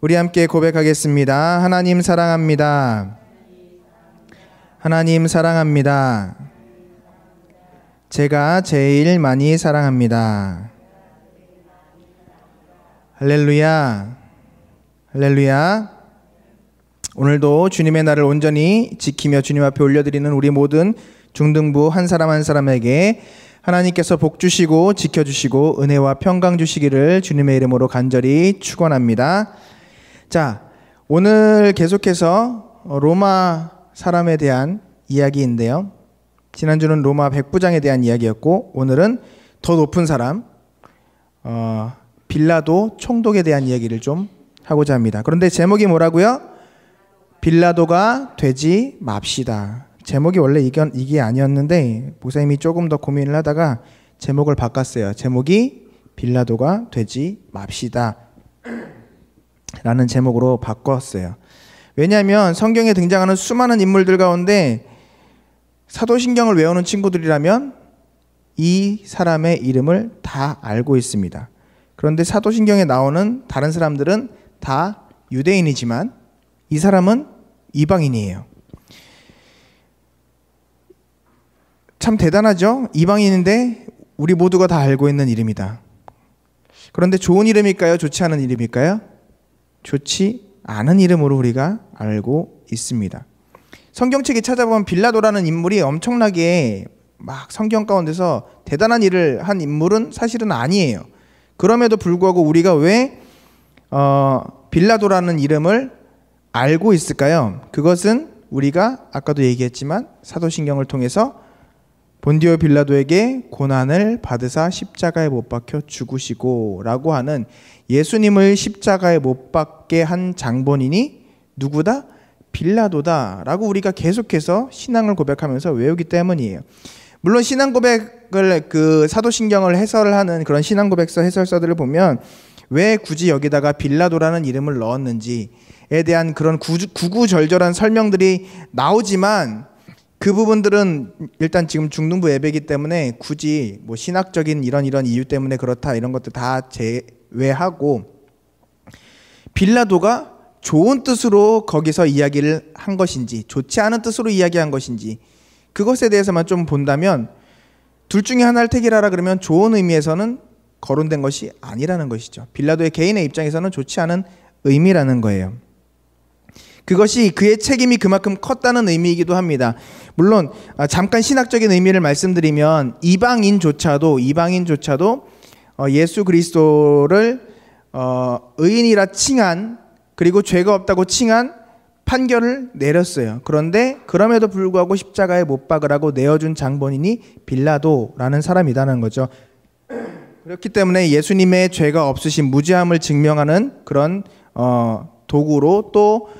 우리 함께 고백하겠습니다. 하나님 사랑합니다. 하나님 사랑합니다. 제가 제일 많이 사랑합니다. 할렐루야. 할렐루야. 오늘도 주님의 날을 온전히 지키며 주님 앞에 올려드리는 우리 모든 중등부 한 사람 한 사람에게 하나님께서 복 주시고 지켜주시고 은혜와 평강 주시기를 주님의 이름으로 간절히 축원합니다. 자, 오늘 계속해서 로마 사람에 대한 이야기인데요. 지난주는 로마 백부장에 대한 이야기였고 오늘은 더 높은 사람 빌라도 총독에 대한 이야기를 좀 하고자 합니다. 그런데 제목이 뭐라고요? 빌라도가 되지 맙시다. 제목이 원래 이게 아니었는데 목사님이 조금 더 고민을 하다가 제목을 바꿨어요. 제목이 빌라도가 되지 맙시다 라는 제목으로 바꿨어요. 왜냐하면 성경에 등장하는 수많은 인물들 가운데 사도신경을 외우는 친구들이라면 이 사람의 이름을 다 알고 있습니다. 그런데 사도신경에 나오는 다른 사람들은 다 유대인이지만 이 사람은 이방인이에요. 참 대단하죠? 이방인인데 우리 모두가 다 알고 있는 이름이다. 그런데 좋은 이름일까요? 좋지 않은 이름일까요? 좋지 않은 이름으로 우리가 알고 있습니다. 성경책에 찾아보면 빌라도라는 인물이 엄청나게 막 성경 가운데서 대단한 일을 한 인물은 사실은 아니에요. 그럼에도 불구하고 우리가 왜 빌라도라는 이름을 알고 있을까요? 그것은 우리가 아까도 얘기했지만 사도신경을 통해서 본디오 빌라도에게 고난을 받으사 십자가에 못 박혀 죽으시고 라고 하는 예수님을 십자가에 못 박게 한 장본인이 누구다? 빌라도다 라고 우리가 계속해서 신앙을 고백하면서 외우기 때문이에요. 물론 신앙 고백을 사도신경을 해설을 하는 그런 신앙 고백서 해설서들을 보면 왜 굳이 여기다가 빌라도라는 이름을 넣었는지에 대한 그런 구구절절한 설명들이 나오지만 그 부분들은 일단 지금 중등부 예배이기 때문에 굳이 뭐 신학적인 이런 이유 때문에 그렇다 이런 것들 다 제외하고 빌라도가 좋은 뜻으로 거기서 이야기를 한 것인지 좋지 않은 뜻으로 이야기한 것인지 그것에 대해서만 좀 본다면 둘 중에 하나를 택이라라 그러면 좋은 의미에서는 거론된 것이 아니라는 것이죠. 빌라도의 개인의 입장에서는 좋지 않은 의미라는 거예요. 그것이 그의 책임이 그만큼 컸다는 의미이기도 합니다. 물론 잠깐 신학적인 의미를 말씀드리면 이방인조차도 예수 그리스도를 의인이라 칭한 그리고 죄가 없다고 칭한 판결을 내렸어요. 그런데 그럼에도 불구하고 십자가에 못 박으라고 내어준 장본인이 빌라도라는 사람이라는 거죠. 그렇기 때문에 예수님의 죄가 없으신 무죄함을 증명하는 그런 도구로 또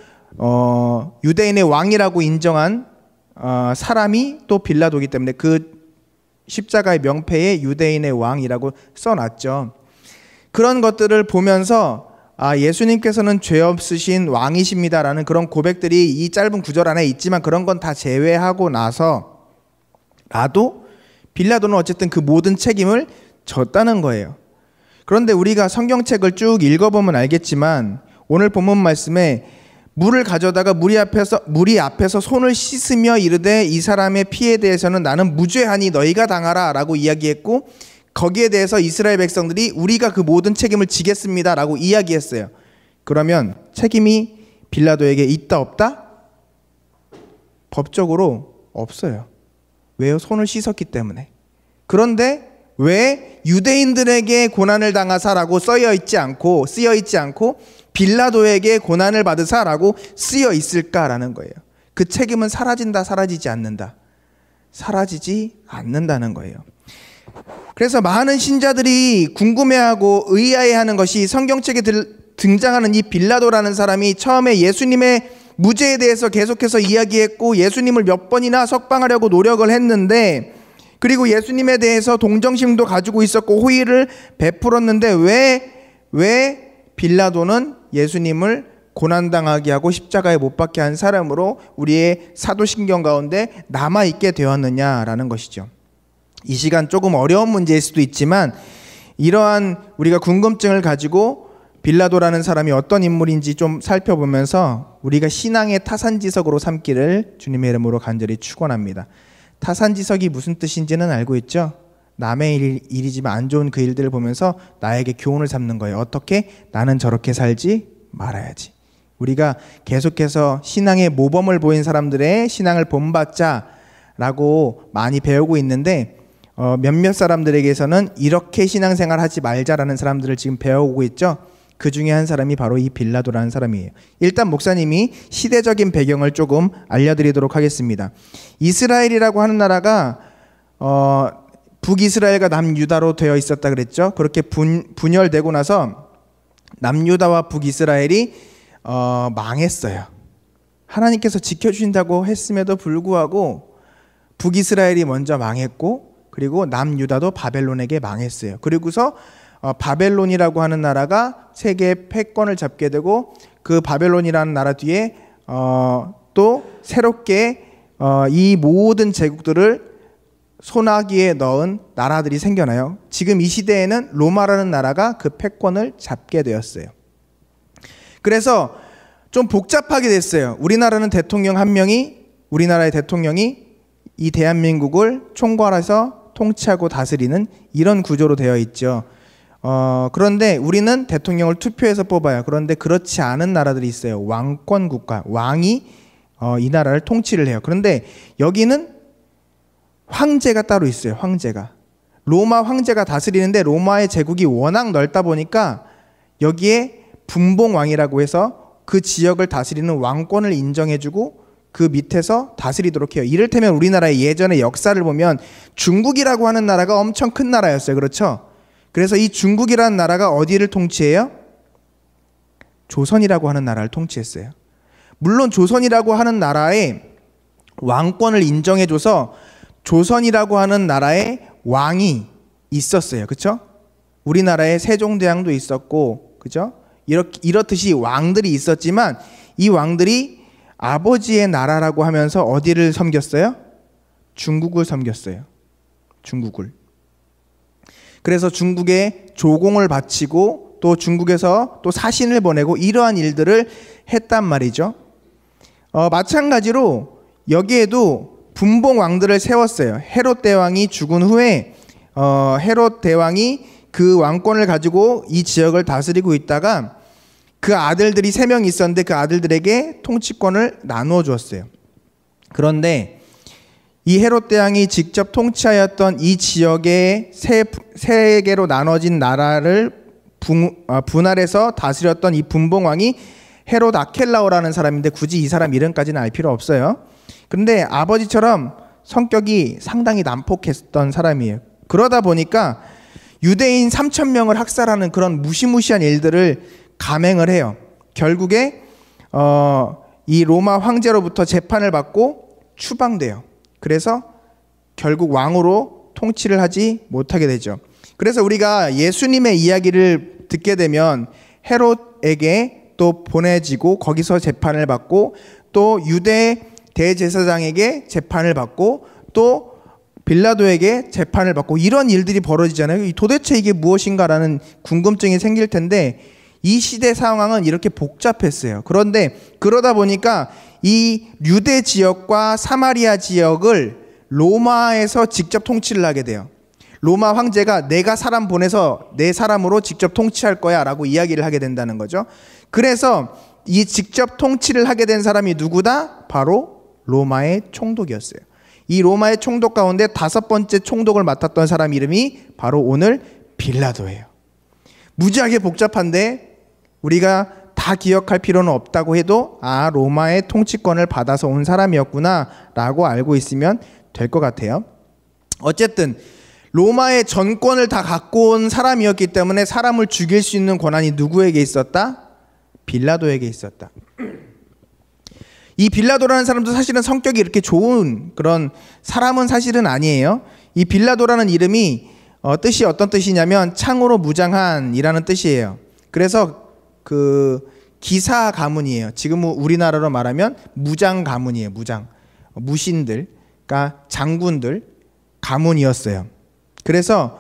유대인의 왕이라고 인정한 사람이 또 빌라도이기 때문에 그 십자가의 명패에 유대인의 왕이라고 써놨죠. 그런 것들을 보면서 예수님께서는 죄 없으신 왕이십니다라는 그런 고백들이 이 짧은 구절 안에 있지만 그런 건 다 제외하고 나서라도 빌라도는 어쨌든 그 모든 책임을 졌다는 거예요. 그런데 우리가 성경책을 쭉 읽어보면 알겠지만 오늘 본문 말씀에 물을 가져다가 무리 앞에서 손을 씻으며 이르되 이 사람의 피에 대해서는 나는 무죄하니 너희가 당하라 라고 이야기했고 거기에 대해서 이스라엘 백성들이 우리가 그 모든 책임을 지겠습니다 라고 이야기했어요. 그러면 책임이 빌라도에게 있다 없다? 법적으로 없어요. 왜요? 손을 씻었기 때문에. 그런데 왜 유대인들에게 고난을 당하사라고 쓰여 있지 않고 빌라도에게 고난을 받으사라고 쓰여 있을까라는 거예요. 그 책임은 사라진다, 사라지지 않는다. 사라지지 않는다는 거예요. 그래서 많은 신자들이 궁금해하고 의아해하는 것이 성경책에 등장하는 이 빌라도라는 사람이 처음에 예수님의 무죄에 대해서 계속해서 이야기했고 예수님을 몇 번이나 석방하려고 노력을 했는데 그리고 예수님에 대해서 동정심도 가지고 있었고 호의를 베풀었는데 왜 빌라도는 예수님을 고난당하게 하고 십자가에 못 박게 한 사람으로 우리의 사도신경 가운데 남아있게 되었느냐라는 것이죠. 이 시간 조금 어려운 문제일 수도 있지만 이러한 우리가 궁금증을 가지고 빌라도라는 사람이 어떤 인물인지 좀 살펴보면서 우리가 신앙의 타산지석으로 삼기를 주님의 이름으로 간절히 축원합니다. 타산지석이 무슨 뜻인지는 알고 있죠? 남의 일이지만 안 좋은 그 일들을 보면서 나에게 교훈을 삼는 거예요. 어떻게? 나는 저렇게 살지 말아야지. 우리가 계속해서 신앙의 모범을 보인 사람들의 신앙을 본받자라고 많이 배우고 있는데 몇몇 사람들에게서는 이렇게 신앙생활 하지 말자라는 사람들을 지금 배워오고 있죠. 그 중에 한 사람이 바로 이 빌라도라는 사람이에요. 일단 목사님이 시대적인 배경을 조금 알려드리도록 하겠습니다. 이스라엘이라고 하는 나라가 북이스라엘과 남유다로 되어 있었다 그랬죠. 그렇게 분열되고 나서 남유다와 북이스라엘이 망했어요. 하나님께서 지켜주신다고 했음에도 불구하고 북이스라엘이 먼저 망했고, 그리고 남유다도 바벨론에게 망했어요. 그리고서 바벨론이라고 하는 나라가 세계의 패권을 잡게 되고, 그 바벨론이라는 나라 뒤에 또 새롭게 이 모든 제국들을 소나기에 넣은 나라들이 생겨나요. 지금 이 시대에는 로마라는 나라가 그 패권을 잡게 되었어요. 그래서 좀 복잡하게 됐어요. 우리나라는 대통령 한 명이, 우리나라의 대통령이 이 대한민국을 총괄해서 통치하고 다스리는 이런 구조로 되어 있죠. 그런데 우리는 대통령을 투표해서 뽑아요. 그런데 그렇지 않은 나라들이 있어요. 왕권 국가, 왕이 이 나라를 통치를 해요. 그런데 여기는 황제가 따로 있어요. 황제가. 로마 황제가 다스리는데 로마의 제국이 워낙 넓다 보니까 여기에 분봉왕이라고 해서 그 지역을 다스리는 왕권을 인정해주고 그 밑에서 다스리도록 해요. 이를테면 우리나라의 예전의 역사를 보면 중국이라고 하는 나라가 엄청 큰 나라였어요. 그렇죠? 그래서 이 중국이라는 나라가 어디를 통치해요? 조선이라고 하는 나라를 통치했어요. 물론 조선이라고 하는 나라의 왕권을 인정해줘서 조선이라고 하는 나라의 왕이 있었어요. 그렇죠? 우리나라에 세종대왕도 있었고, 그렇죠? 이렇듯이 왕들이 있었지만 이 왕들이 아버지의 나라라고 하면서 어디를 섬겼어요? 중국을 섬겼어요. 중국을. 그래서 중국에 조공을 바치고 또 중국에서 또 사신을 보내고 이러한 일들을 했단 말이죠. 마찬가지로 여기에도 분봉 왕들을 세웠어요. 헤롯 대왕이 죽은 후에 헤롯 대왕이 그 왕권을 가지고 이 지역을 다스리고 있다가 그 아들들이 3명이 있었는데 그 아들들에게 통치권을 나누어 주었어요. 그런데 이 헤롯 대왕이 직접 통치하였던 이 지역의 세 개로 나눠진 나라를 분할해서 다스렸던 이 분봉왕이 헤롯 아켈라오라는 사람인데 굳이 이 사람 이름까지는 알 필요 없어요. 그런데 아버지처럼 성격이 상당히 난폭했던 사람이에요. 그러다 보니까 유대인 3,000명을 학살하는 그런 무시무시한 일들을 감행을 해요. 결국에 이 로마 황제로부터 재판을 받고 추방돼요. 그래서 결국 왕으로 통치를 하지 못하게 되죠. 그래서 우리가 예수님의 이야기를 듣게 되면 헤롯에게 또 보내지고 거기서 재판을 받고 또 유대 대제사장에게 재판을 받고 또 빌라도에게 재판을 받고 이런 일들이 벌어지잖아요. 도대체 이게 무엇인가라는 궁금증이 생길 텐데 이 시대 상황은 이렇게 복잡했어요. 그런데 그러다 보니까 이 유대 지역과 사마리아 지역을 로마에서 직접 통치를 하게 돼요. 로마 황제가 내가 사람 보내서 내 사람으로 직접 통치할 거야 라고 이야기를 하게 된다는 거죠. 그래서 이 직접 통치를 하게 된 사람이 누구다? 바로 로마의 총독이었어요. 이 로마의 총독 가운데 5번째 총독을 맡았던 사람 이름이 바로 오늘 빌라도예요. 무지하게 복잡한데 우리가 다 기억할 필요는 없다고 해도 로마의 통치권을 받아서 온 사람이었구나 라고 알고 있으면 될 것 같아요. 어쨌든 로마의 전권을 다 갖고 온 사람이었기 때문에 사람을 죽일 수 있는 권한이 누구에게 있었다? 빌라도에게 있었다. 이 빌라도라는 사람도 사실은 성격이 이렇게 좋은 그런 사람은 사실은 아니에요. 이 빌라도라는 이름이 뜻이 어떤 뜻이냐면 창으로 무장한이라는 뜻이에요. 그래서 그 기사 가문이에요. 지금 우리나라로 말하면 무장 가문이에요. 무신들, 그러니까 장군들 가문이었어요. 그래서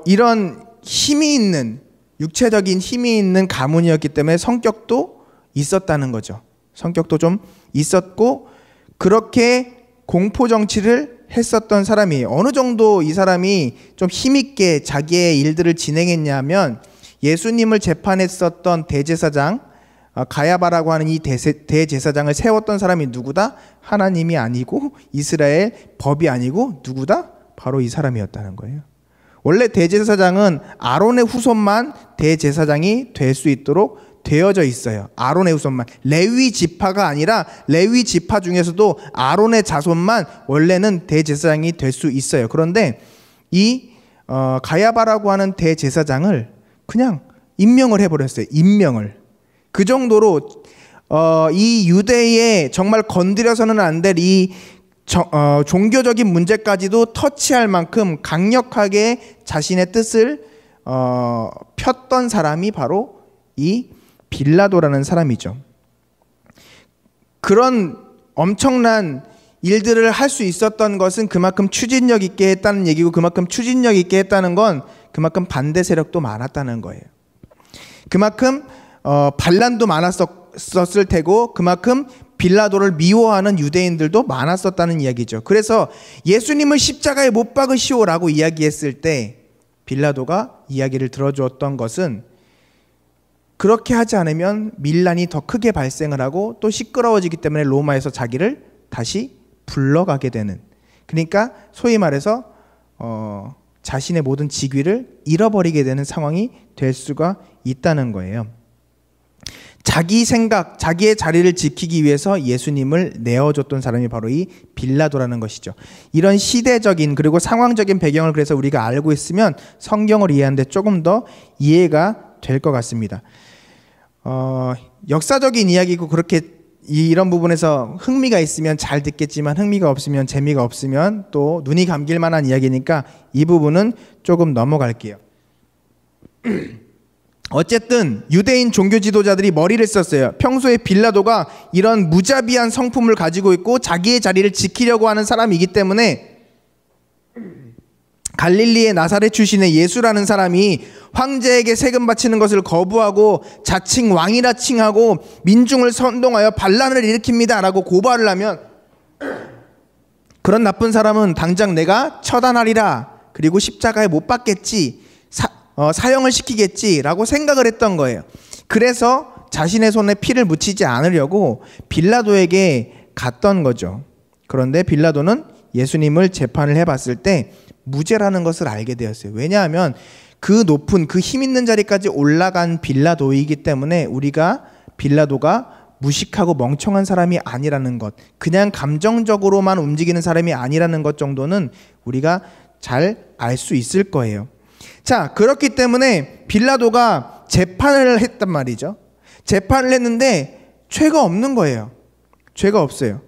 이런 힘이 있는 육체적인 힘이 있는 가문이었기 때문에 성격도 있었다는 거죠. 성격도 좀 있었고 그렇게 공포 정치를 했었던 사람이에요. 어느 정도 이 사람이 좀 힘있게 자기의 일들을 진행했냐면 예수님을 재판했었던 대제사장 가야바라고 하는 이 대제사장을 세웠던 사람이 누구다? 하나님이 아니고 이스라엘 법이 아니고 누구다? 바로 이 사람이었다는 거예요. 원래 대제사장은 아론의 후손만 대제사장이 될 수 있도록 되어져 있어요. 아론의 후손만. 레위 지파가 아니라 레위 지파 중에서도 아론의 자손만 원래는 대제사장이 될 수 있어요. 그런데 이 가야바라고 하는 대제사장을 그냥 임명을 해버렸어요. 임명을. 그 정도로 이 유대에 정말 건드려서는 안 될 이 종교적인 문제까지도 터치할 만큼 강력하게 자신의 뜻을 폈던 사람이 바로 이 빌라도라는 사람이죠. 그런 엄청난 일들을 할 수 있었던 것은 그만큼 추진력 있게 했다는 얘기고, 그만큼 추진력 있게 했다는 건 그만큼 반대 세력도 많았다는 거예요. 그만큼 반란도 많았었을 테고 그만큼 빌라도를 미워하는 유대인들도 많았었다는 이야기죠. 그래서 예수님을 십자가에 못 박으시오라고 이야기했을 때 빌라도가 이야기를 들어주었던 것은 그렇게 하지 않으면 밀란이 더 크게 발생을 하고 또 시끄러워지기 때문에 로마에서 자기를 다시 불러가게 되는, 그러니까 소위 말해서 자신의 모든 직위를 잃어버리게 되는 상황이 될 수가 있다는 거예요. 자기 생각, 자기의 자리를 지키기 위해서 예수님을 내어줬던 사람이 바로 이 빌라도라는 것이죠. 이런 시대적인 그리고 상황적인 배경을 그래서 우리가 알고 있으면 성경을 이해하는데 조금 더 이해가 될 것 같습니다. 역사적인 이야기고 그렇게 이런 부분에서 흥미가 있으면 잘 듣겠지만 흥미가 없으면 재미가 없으면 또 눈이 감길 만한 이야기니까 이 부분은 조금 넘어갈게요. 어쨌든 유대인 종교 지도자들이 머리를 썼어요. 평소에 빌라도가 이런 무자비한 성품을 가지고 있고 자기의 자리를 지키려고 하는 사람이기 때문에 갈릴리의 나사렛 출신의 예수라는 사람이 황제에게 세금 바치는 것을 거부하고 자칭 왕이라 칭하고 민중을 선동하여 반란을 일으킵니다 라고 고발을 하면 그런 나쁜 사람은 당장 내가 처단하리라, 그리고 십자가에 못 박겠지, 사형을 시키겠지라고 생각을 했던 거예요. 그래서 자신의 손에 피를 묻히지 않으려고 빌라도에게 갔던 거죠. 그런데 빌라도는 예수님을 재판을 해봤을 때 무죄라는 것을 알게 되었어요. 왜냐하면 그 높은 그 힘 있는 자리까지 올라간 빌라도이기 때문에 우리가 빌라도가 무식하고 멍청한 사람이 아니라는 것, 그냥 감정적으로만 움직이는 사람이 아니라는 것 정도는 우리가 잘 알 수 있을 거예요. 자, 그렇기 때문에 빌라도가 재판을 했단 말이죠. 재판을 했는데 죄가 없는 거예요. 죄가 없어요.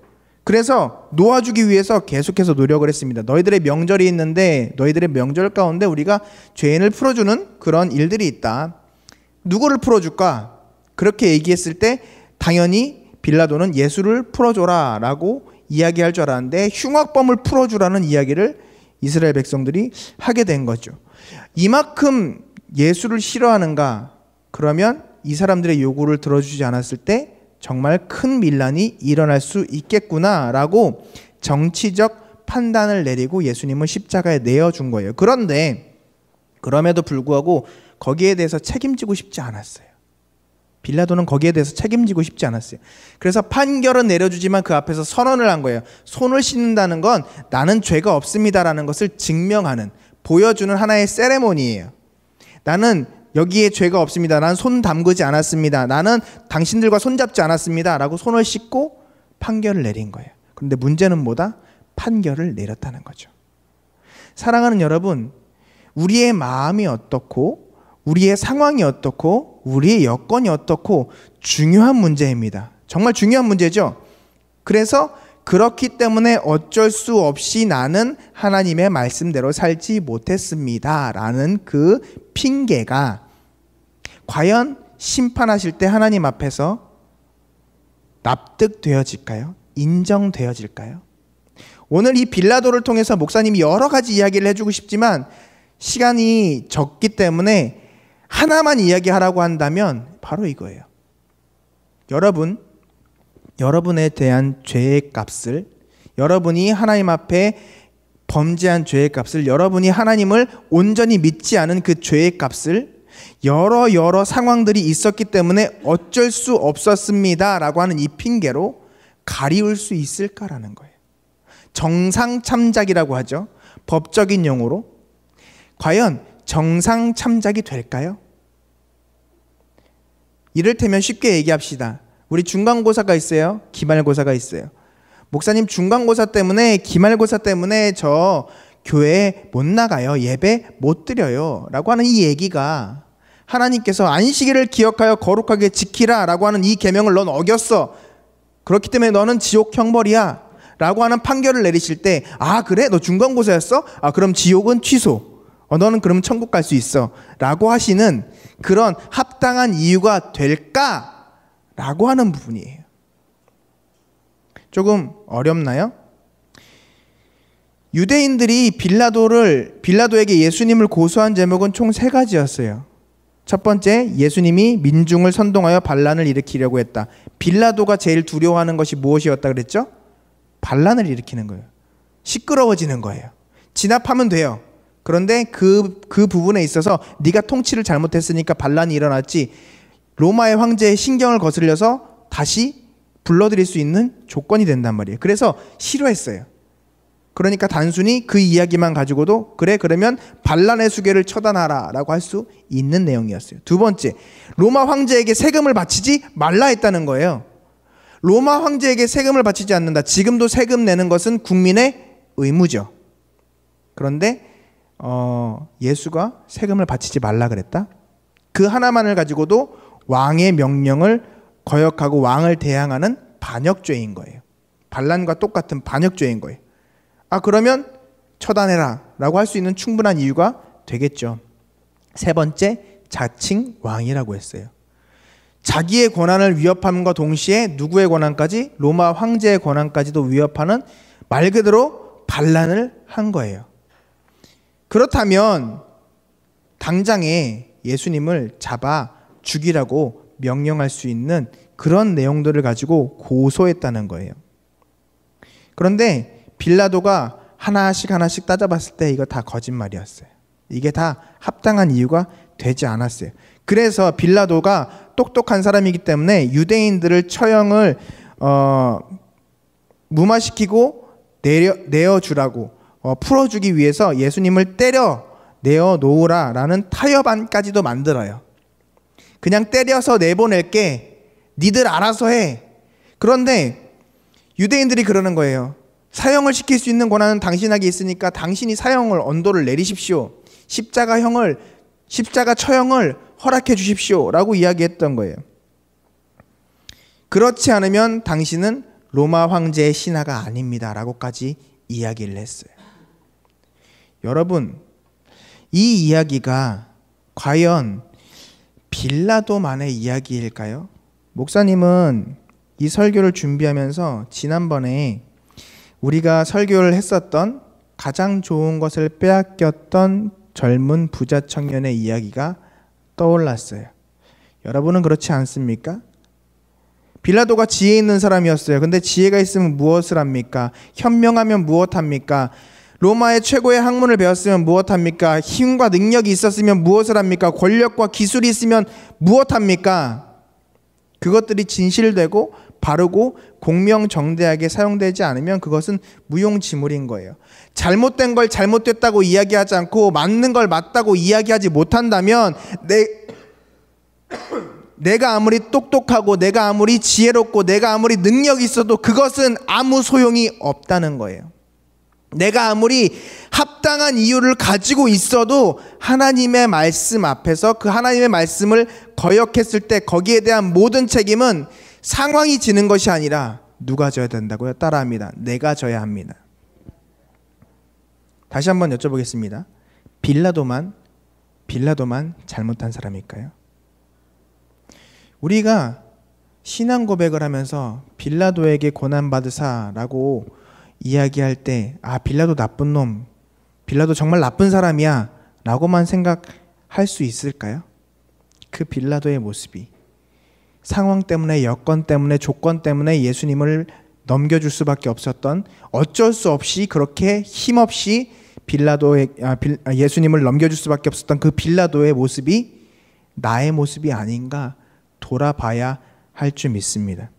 그래서 놓아주기 위해서 계속해서 노력을 했습니다. 너희들의 명절이 있는데 너희들의 명절 가운데 우리가 죄인을 풀어주는 그런 일들이 있다. 누구를 풀어줄까? 그렇게 얘기했을 때 당연히 빌라도는 예수를 풀어줘라 라고 이야기할 줄 알았는데 흉악범을 풀어주라는 이야기를 이스라엘 백성들이 하게 된 거죠. 이만큼 예수를 싫어하는가? 그러면 이 사람들의 요구를 들어주지 않았을 때 정말 큰 밀란이 일어날 수 있겠구나라고 정치적 판단을 내리고 예수님을 십자가에 내어준 거예요. 그런데 그럼에도 불구하고 거기에 대해서 책임지고 싶지 않았어요. 빌라도는 거기에 대해서 책임지고 싶지 않았어요. 그래서 판결은 내려주지만 그 앞에서 선언을 한 거예요. 손을 씻는다는 건 나는 죄가 없습니다라는 것을 증명하는, 보여주는 하나의 세레모니예요. 나는 여기에 죄가 없습니다. 나는 손 담그지 않았습니다. 나는 당신들과 손잡지 않았습니다 라고 손을 씻고 판결을 내린 거예요. 그런데 문제는 뭐다? 판결을 내렸다는 거죠. 사랑하는 여러분, 우리의 마음이 어떻고 우리의 상황이 어떻고 우리의 여건이 어떻고 중요한 문제입니다. 정말 중요한 문제죠. 그래서 그렇기 때문에 어쩔 수 없이 나는 하나님의 말씀대로 살지 못했습니다 라는 그 핑계가 과연 심판하실 때 하나님 앞에서 납득되어질까요? 인정되어질까요? 오늘 이 빌라도를 통해서 목사님이 여러 가지 이야기를 해주고 싶지만 시간이 적기 때문에 하나만 이야기하라고 한다면 바로 이거예요. 여러분에 대한 죄의 값을, 여러분이 하나님 앞에 범죄한 죄의 값을, 여러분이 하나님을 온전히 믿지 않은 그 죄의 값을 여러 상황들이 있었기 때문에 어쩔 수 없었습니다 라고 하는 이 핑계로 가리울 수 있을까라는 거예요. 정상참작이라고 하죠. 법적인 용어로. 과연 정상참작이 될까요? 이를테면 쉽게 얘기합시다. 우리 중간고사가 있어요. 기말고사가 있어요. 목사님, 중간고사 때문에, 기말고사 때문에 저 교회에 못 나가요. 예배 못 드려요 라고 하는 이 얘기가, 하나님께서 안식일을 기억하여 거룩하게 지키라 라고 하는 이 계명을 넌 어겼어, 그렇기 때문에 너는 지옥 형벌이야 라고 하는 판결을 내리실 때, 아 그래? 너 중간고사였어? 아 그럼 지옥은 취소, 너는 그러면 천국 갈 수 있어 라고 하시는 그런 합당한 이유가 될까? 라고 하는 부분이에요. 조금 어렵나요? 유대인들이 빌라도에게 예수님을 고소한 제목은 총 3가지였어요. 첫 번째, 예수님이 민중을 선동하여 반란을 일으키려고 했다. 빌라도가 제일 두려워하는 것이 무엇이었다 그랬죠? 반란을 일으키는 거예요. 시끄러워지는 거예요. 진압하면 돼요. 그런데 그 부분에 있어서 네가 통치를 잘못했으니까 반란이 일어났지, 로마의 황제의 신경을 거슬려서 다시 불러들일 수 있는 조건이 된단 말이에요. 그래서 싫어했어요. 그러니까 단순히 그 이야기만 가지고도 그래 그러면 반란의 수괴를 처단하라 라고 할 수 있는 내용이었어요. 두 번째, 로마 황제에게 세금을 바치지 말라 했다는 거예요. 로마 황제에게 세금을 바치지 않는다. 지금도 세금 내는 것은 국민의 의무죠. 그런데 예수가 세금을 바치지 말라 그랬다? 그 하나만을 가지고도 왕의 명령을 거역하고 왕을 대항하는 반역죄인 거예요. 반란과 똑같은 반역죄인 거예요. 아 그러면 처단해라 라고 할 수 있는 충분한 이유가 되겠죠. 세 번째, 자칭 왕이라고 했어요. 자기의 권한을 위협함과 동시에 누구의 권한까지? 로마 황제의 권한까지도 위협하는, 말 그대로 반란을 한 거예요. 그렇다면 당장에 예수님을 잡아 죽이라고 명령할 수 있는 그런 내용들을 가지고 고소했다는 거예요. 그런데 빌라도가 하나씩 따져봤을 때 이거 다 거짓말이었어요. 이게 다 합당한 이유가 되지 않았어요. 그래서 빌라도가 똑똑한 사람이기 때문에 유대인들을 처형을 무마시키고 내어주라고 풀어주기 위해서 예수님을 때려 내어놓으라 라는 타협안까지도 만들어요. 그냥 때려서 내보낼게, 니들 알아서 해. 그런데 유대인들이 그러는 거예요. 사형을 시킬 수 있는 권한은 당신에게 있으니까 당신이 사형을 언도를 내리십시오. 십자가 처형을 허락해 주십시오 라고 이야기했던 거예요. 그렇지 않으면 당신은 로마 황제의 신하가 아닙니다 라고까지 이야기를 했어요. 여러분, 이 이야기가 과연 빌라도만의 이야기일까요? 목사님은 이 설교를 준비하면서 지난번에 우리가 설교를 했었던 가장 좋은 것을 빼앗겼던 젊은 부자 청년의 이야기가 떠올랐어요. 여러분은 그렇지 않습니까? 빌라도가 지혜 있는 사람이었어요. 근데 지혜가 있으면 무엇을 합니까? 현명하면 무엇합니까? 로마의 최고의 학문을 배웠으면 무엇합니까? 힘과 능력이 있었으면 무엇을 합니까? 권력과 기술이 있으면 무엇합니까? 그것들이 진실되고 바르고 공명정대하게 사용되지 않으면 그것은 무용지물인 거예요. 잘못된 걸 잘못됐다고 이야기하지 않고 맞는 걸 맞다고 이야기하지 못한다면 내가 아무리 똑똑하고 내가 아무리 지혜롭고 내가 아무리 능력이 있어도 그것은 아무 소용이 없다는 거예요. 내가 아무리 합당한 이유를 가지고 있어도 하나님의 말씀 앞에서 그 하나님의 말씀을 거역했을 때 거기에 대한 모든 책임은 상황이 지는 것이 아니라 누가 져야 된다고요? 따라합니다. 내가 져야 합니다. 다시 한번 여쭤보겠습니다. 빌라도만 잘못한 사람일까요? 우리가 신앙 고백을 하면서 빌라도에게 고난받으사라고 이야기할 때 빌라도 나쁜 놈, 빌라도 정말 나쁜 사람이야 라고만 생각할 수 있을까요? 그 빌라도의 모습이 상황 때문에, 여건 때문에, 조건 때문에 예수님을 넘겨줄 수밖에 없었던, 어쩔 수 없이 그렇게 힘없이 예수님을 넘겨줄 수밖에 없었던 그 빌라도의 모습이 나의 모습이 아닌가 돌아봐야 할 줄 믿습니다.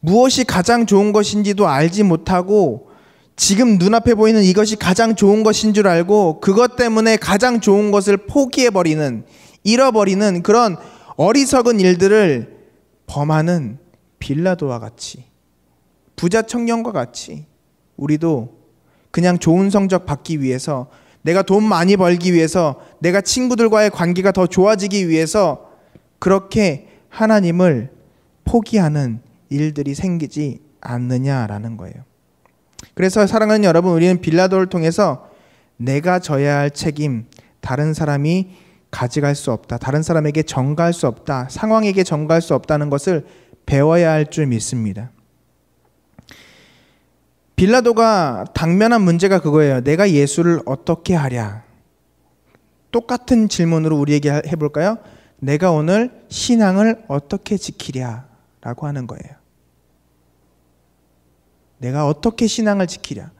무엇이 가장 좋은 것인지도 알지 못하고 지금 눈앞에 보이는 이것이 가장 좋은 것인 줄 알고 그것 때문에 가장 좋은 것을 포기해버리는, 잃어버리는 그런 어리석은 일들을 범하는 빌라도와 같이, 부자 청년과 같이 우리도 그냥 좋은 성적 받기 위해서, 내가 돈 많이 벌기 위해서, 내가 친구들과의 관계가 더 좋아지기 위해서 그렇게 하나님을 포기하는 일들이 생기지 않느냐라는 거예요. 그래서 사랑하는 여러분, 우리는 빌라도를 통해서 내가 져야 할 책임, 다른 사람이 가져갈 수 없다, 다른 사람에게 전가할 수 없다, 상황에게 전가할 수 없다는 것을 배워야 할 줄 믿습니다. 빌라도가 당면한 문제가 그거예요. 내가 예수를 어떻게 하랴? 똑같은 질문으로 우리에게 해볼까요? 내가 오늘 신앙을 어떻게 지키랴? 라고 하는 거예요. 내가 어떻게 신앙을 지키랴?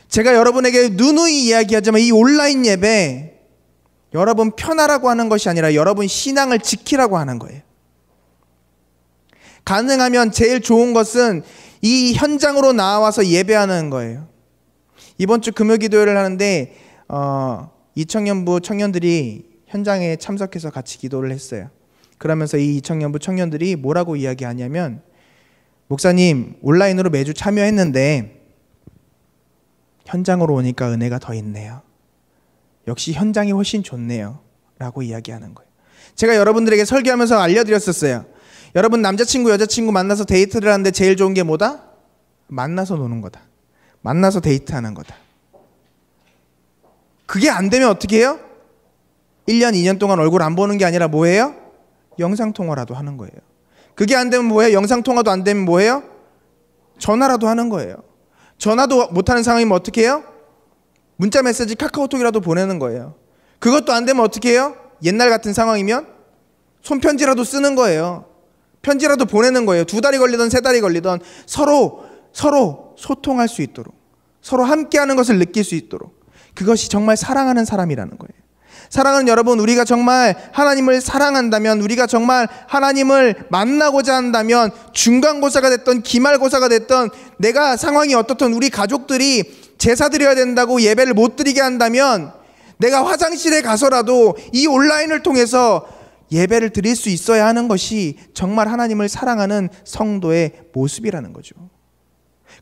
제가 여러분에게 누누이 이야기하지만 이 온라인 예배, 여러분 편하라고 하는 것이 아니라 여러분 신앙을 지키라고 하는 거예요. 가능하면 제일 좋은 것은 이 현장으로 나와서 예배하는 거예요. 이번 주 금요기도회를 하는데 이청년부 청년들이 현장에 참석해서 같이 기도를 했어요. 그러면서 이 이청년부 청년들이 뭐라고 이야기하냐면, 목사님 온라인으로 매주 참여했는데 현장으로 오니까 은혜가 더 있네요. 역시 현장이 훨씬 좋네요. 라고 이야기하는 거예요. 제가 여러분들에게 설교하면서 알려드렸었어요. 여러분 남자친구 여자친구 만나서 데이트를 하는데 제일 좋은 게 뭐다? 만나서 노는 거다. 만나서 데이트하는 거다. 그게 안 되면 어떻게 해요? 1년 2년 동안 얼굴 안 보는 게 아니라 뭐예요? 영상통화라도 하는 거예요. 그게 안 되면 뭐예요? 영상통화도 안 되면 뭐예요? 전화라도 하는 거예요. 전화도 못하는 상황이면 어떻게 해요? 문자 메시지 카카오톡이라도 보내는 거예요. 그것도 안 되면 어떻게 해요? 옛날 같은 상황이면 손편지라도 쓰는 거예요. 편지라도 보내는 거예요. 2달이 걸리든 3달이 걸리든 서로 소통할 수 있도록, 서로 함께하는 것을 느낄 수 있도록. 그것이 정말 사랑하는 사람이라는 거예요. 사랑하는 여러분, 우리가 정말 하나님을 사랑한다면, 우리가 정말 하나님을 만나고자 한다면, 중간고사가 됐던 기말고사가 됐던, 내가 상황이 어떻든 우리 가족들이 제사 드려야 된다고 예배를 못 드리게 한다면 내가 화장실에 가서라도 이 온라인을 통해서 예배를 드릴 수 있어야 하는 것이 정말 하나님을 사랑하는 성도의 모습이라는 거죠.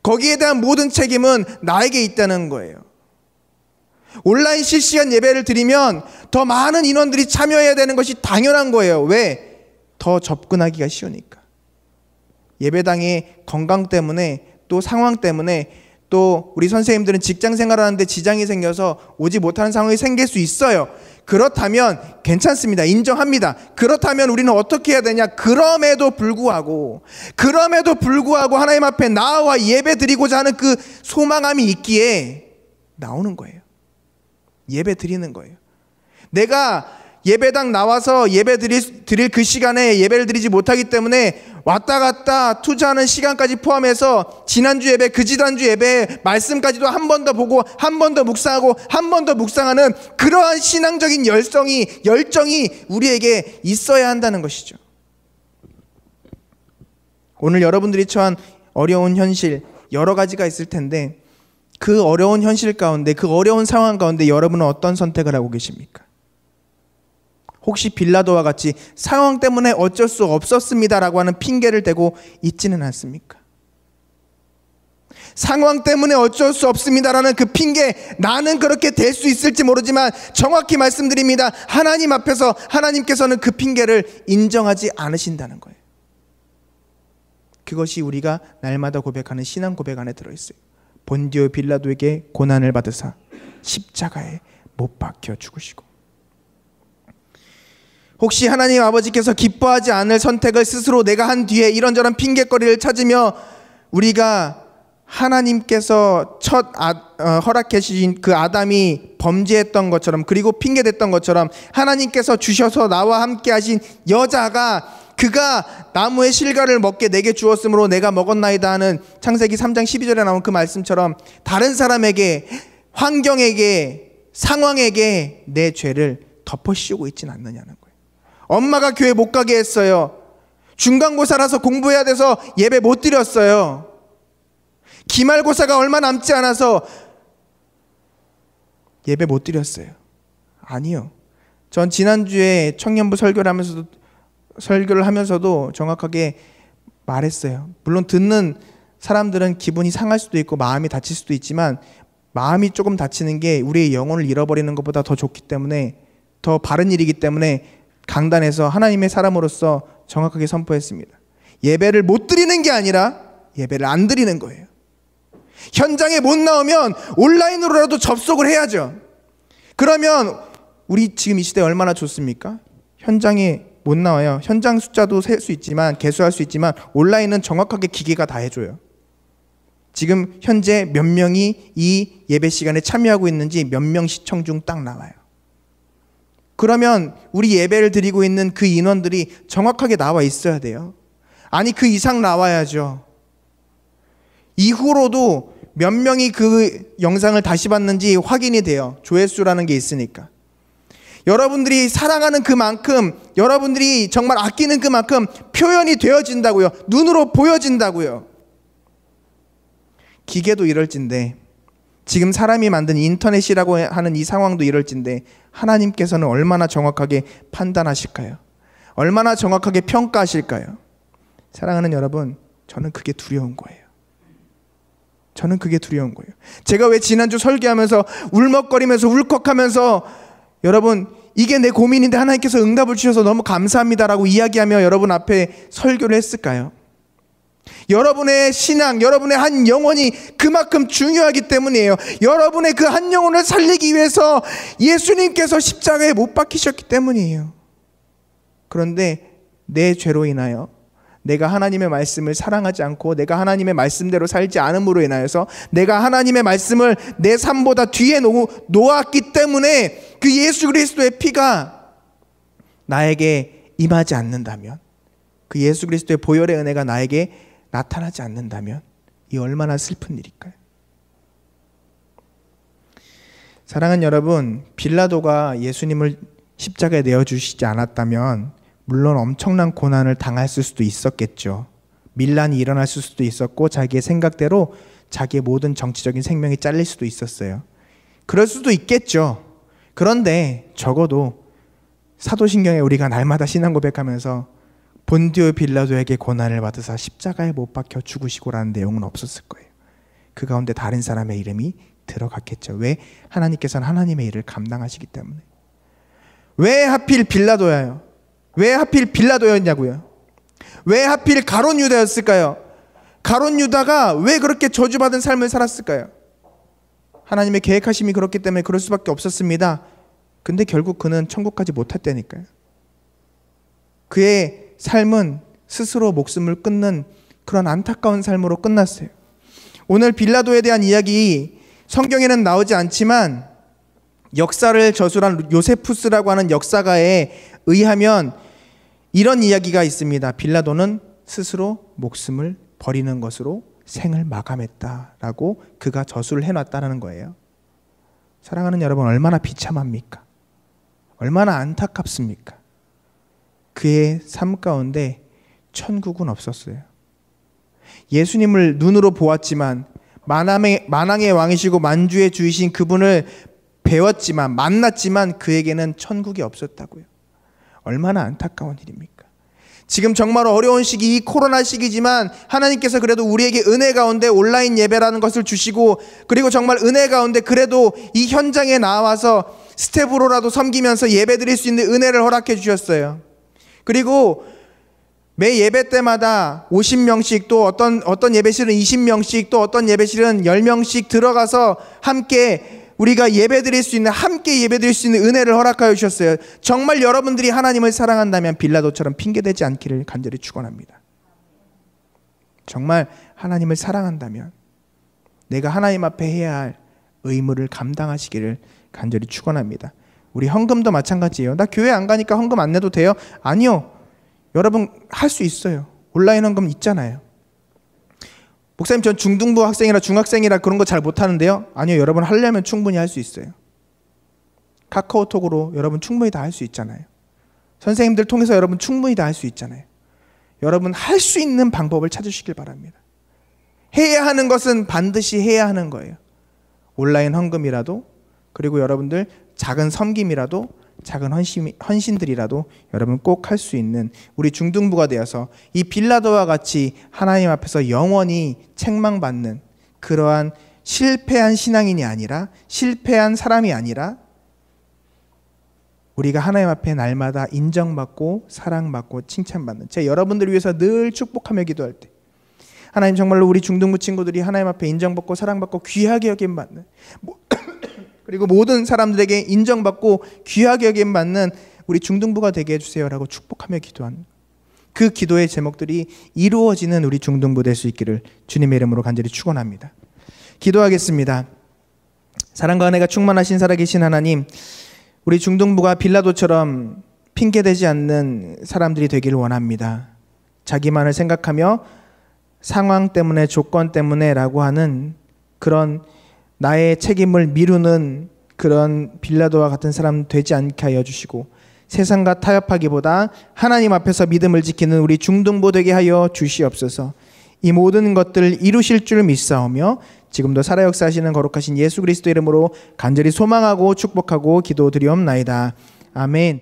거기에 대한 모든 책임은 나에게 있다는 거예요. 온라인 실시간 예배를 드리면 더 많은 인원들이 참여해야 되는 것이 당연한 거예요. 왜? 더 접근하기가 쉬우니까. 예배당의 건강 때문에, 또 상황 때문에, 또 우리 선생님들은 직장 생활하는데 지장이 생겨서 오지 못하는 상황이 생길 수 있어요. 그렇다면 괜찮습니다. 인정합니다. 그렇다면 우리는 어떻게 해야 되냐? 그럼에도 불구하고 하나님 앞에 나와 예배 드리고자 하는 그 소망함이 있기에 나오는 거예요. 예배 드리는 거예요. 내가 예배당 나와서 예배 드릴 그 시간에 예배를 드리지 못하기 때문에 왔다 갔다 투자하는 시간까지 포함해서 지난주 예배, 그 지난주 예배 말씀까지도 한 번 더 보고 한 번 더 묵상하고 한 번 더 묵상하는 그러한 신앙적인 열정이 우리에게 있어야 한다는 것이죠. 오늘 여러분들이 처한 어려운 현실 여러 가지가 있을 텐데, 그 어려운 현실 가운데, 그 어려운 상황 가운데 여러분은 어떤 선택을 하고 계십니까? 혹시 빌라도와 같이 상황 때문에 어쩔 수 없었습니다라고 하는 핑계를 대고 있지는 않습니까? 상황 때문에 어쩔 수 없습니다라는 그 핑계, 나는 그렇게 될 수 있을지 모르지만 정확히 말씀드립니다. 하나님 앞에서 하나님께서는 그 핑계를 인정하지 않으신다는 거예요. 그것이 우리가 날마다 고백하는 신앙 고백 안에 들어있어요. 본디오 빌라도에게 고난을 받으사 십자가에 못 박혀 죽으시고, 혹시 하나님 아버지께서 기뻐하지 않을 선택을 스스로 내가 한 뒤에 이런저런 핑계거리를 찾으며 우리가 하나님께서 허락해 주신 그 아담이 범죄했던 것처럼, 그리고 핑계댔던 것처럼 하나님께서 주셔서 나와 함께 하신 여자가 그가 나무의 실과를 먹게 내게 주었으므로 내가 먹었나이다 하는 창세기 3장 12절에 나온 그 말씀처럼 다른 사람에게, 환경에게, 상황에게 내 죄를 덮어씌우고 있지는 않느냐는 거예요. 엄마가 교회 못 가게 했어요. 중간고사라서 공부해야 돼서 예배 못 드렸어요. 기말고사가 얼마 남지 않아서 예배 못 드렸어요. 아니요. 전 지난주에 청년부 설교를 하면서도 정확하게 말했어요. 물론 듣는 사람들은 기분이 상할 수도 있고 마음이 다칠 수도 있지만, 마음이 조금 다치는 게 우리의 영혼을 잃어버리는 것보다 더 좋기 때문에, 더 바른 일이기 때문에 강단에서 하나님의 사람으로서 정확하게 선포했습니다. 예배를 못 드리는 게 아니라 예배를 안 드리는 거예요. 현장에 못 나오면 온라인으로라도 접속을 해야죠. 그러면 우리 지금 이 시대에 얼마나 좋습니까? 현장에 못 나와요. 현장 숫자도 셀 수 있지만, 개수할 수 있지만 온라인은 정확하게 기계가 다 해줘요. 지금 현재 몇 명이 이 예배 시간에 참여하고 있는지 몇 명 시청 중 딱 나와요. 그러면 우리 예배를 드리고 있는 그 인원들이 정확하게 나와 있어야 돼요. 아니, 그 이상 나와야죠. 이후로도 몇 명이 그 영상을 다시 봤는지 확인이 돼요. 조회수라는 게 있으니까. 여러분들이 사랑하는 그만큼, 여러분들이 정말 아끼는 그만큼 표현이 되어진다고요. 눈으로 보여진다고요. 기계도 이럴진데, 지금 사람이 만든 인터넷이라고 하는 이 상황도 이럴진데, 하나님께서는 얼마나 정확하게 판단하실까요? 얼마나 정확하게 평가하실까요? 사랑하는 여러분, 저는 그게 두려운 거예요. 저는 그게 두려운 거예요. 제가 왜 지난주 설교하면서 울먹거리면서 울컥하면서, 여러분 이게 내 고민인데 하나님께서 응답을 주셔서 너무 감사합니다라고 이야기하며 여러분 앞에 설교를 했을까요? 여러분의 신앙, 여러분의 한 영혼이 그만큼 중요하기 때문이에요. 여러분의 그 한 영혼을 살리기 위해서 예수님께서 십자가에 못 박히셨기 때문이에요. 그런데 내 죄로 인하여, 내가 하나님의 말씀을 사랑하지 않고 내가 하나님의 말씀대로 살지 않음으로 인하여서, 내가 하나님의 말씀을 내 삶보다 뒤에 놓았기 때문에 그 예수 그리스도의 피가 나에게 임하지 않는다면, 그 예수 그리스도의 보혈의 은혜가 나에게 나타나지 않는다면 이 얼마나 슬픈 일일까요? 사랑하는 여러분, 빌라도가 예수님을 십자가에 내어주시지 않았다면 물론 엄청난 고난을 당했을 수도 있었겠죠. 밀란이 일어났을 수도 있었고, 자기의 생각대로 자기의 모든 정치적인 생명이 잘릴 수도 있었어요. 그럴 수도 있겠죠. 그런데 적어도 사도신경에 우리가 날마다 신앙 고백하면서 본디오 빌라도에게 고난을 받으사 십자가에 못 박혀 죽으시고라는 내용은 없었을 거예요. 그 가운데 다른 사람의 이름이 들어갔겠죠. 왜? 하나님께서는 하나님의 일을 감당하시기 때문에. 왜 하필 빌라도예요? 왜 하필 빌라도였냐고요? 왜 하필 가룟 유다였을까요? 가룟 유다가 왜 그렇게 저주받은 삶을 살았을까요? 하나님의 계획하심이 그렇기 때문에 그럴 수밖에 없었습니다. 근데 결국 그는 천국 가지 못했다니까요. 그의 삶은 스스로 목숨을 끊는 그런 안타까운 삶으로 끝났어요. 오늘 빌라도에 대한 이야기 성경에는 나오지 않지만, 역사를 저술한 요세푸스라고 하는 역사가에 의하면 이런 이야기가 있습니다. 빌라도는 스스로 목숨을 버리는 것으로 생을 마감했다라고 그가 저술을 해놨다는 거예요. 사랑하는 여러분, 얼마나 비참합니까? 얼마나 안타깝습니까? 그의 삶 가운데 천국은 없었어요. 예수님을 눈으로 보았지만, 만왕의 왕이시고 만주의 주이신 그분을 배웠지만, 만났지만 그에게는 천국이 없었다고요. 얼마나 안타까운 일입니까? 지금 정말 어려운 시기, 이 코로나 시기지만 하나님께서 그래도 우리에게 은혜 가운데 온라인 예배라는 것을 주시고, 그리고 정말 은혜 가운데 그래도 이 현장에 나와서 스텝으로라도 섬기면서 예배 드릴 수 있는 은혜를 허락해 주셨어요. 그리고 매 예배 때마다 50명씩, 또 어떤 예배실은 20명씩, 또 어떤 예배실은 10명씩 들어가서 함께 우리가 예배드릴 수 있는, 함께 예배드릴 수 있는 은혜를 허락하여 주셨어요. 정말 여러분들이 하나님을 사랑한다면 빌라도처럼 핑계대지 않기를 간절히 축원합니다. 정말 하나님을 사랑한다면 내가 하나님 앞에 해야 할 의무를 감당하시기를 간절히 축원합니다. 우리 헌금도 마찬가지예요. 나 교회 안 가니까 헌금 안 내도 돼요? 아니요. 여러분 할 수 있어요. 온라인 헌금 있잖아요. 목사님 전 중등부 학생이라 중학생이라 그런 거 잘 못하는데요. 아니요. 여러분 하려면 충분히 할 수 있어요. 카카오톡으로 여러분 충분히 다 할 수 있잖아요. 선생님들 통해서 여러분 충분히 다 할 수 있잖아요. 여러분 할 수 있는 방법을 찾으시길 바랍니다. 해야 하는 것은 반드시 해야 하는 거예요. 온라인 헌금이라도, 그리고 여러분들 작은 섬김이라도, 작은 헌신들이라도 여러분 꼭 할 수 있는 우리 중등부가 되어서 이 빌라도와 같이 하나님 앞에서 영원히 책망받는 그러한 실패한 신앙인이 아니라, 실패한 사람이 아니라, 우리가 하나님 앞에 날마다 인정받고 사랑받고 칭찬받는, 제가 여러분들을 위해서 늘 축복하며 기도할 때 하나님 정말로 우리 중등부 친구들이 하나님 앞에 인정받고 사랑받고 귀하게 여김받는 그리고 모든 사람들에게 인정받고 귀하게 여김받는 우리 중등부가 되게 해주세요라고 축복하며 기도하는, 그 기도의 제목들이 이루어지는 우리 중등부 될 수 있기를 주님의 이름으로 간절히 축원합니다. 기도하겠습니다. 사랑과 은혜가 충만하신 살아계신 하나님, 우리 중등부가 빌라도처럼 핑계대지 않는 사람들이 되기를 원합니다. 자기만을 생각하며 상황 때문에, 조건 때문에 라고 하는 그런 나의 책임을 미루는 그런 빌라도와 같은 사람 되지 않게 하여 주시고, 세상과 타협하기보다 하나님 앞에서 믿음을 지키는 우리 중등부 되게 하여 주시옵소서. 이 모든 것들을 이루실 줄 믿사오며 지금도 살아 역사하시는 거룩하신 예수 그리스도 이름으로 간절히 소망하고 축복하고 기도드리옵나이다. 아멘.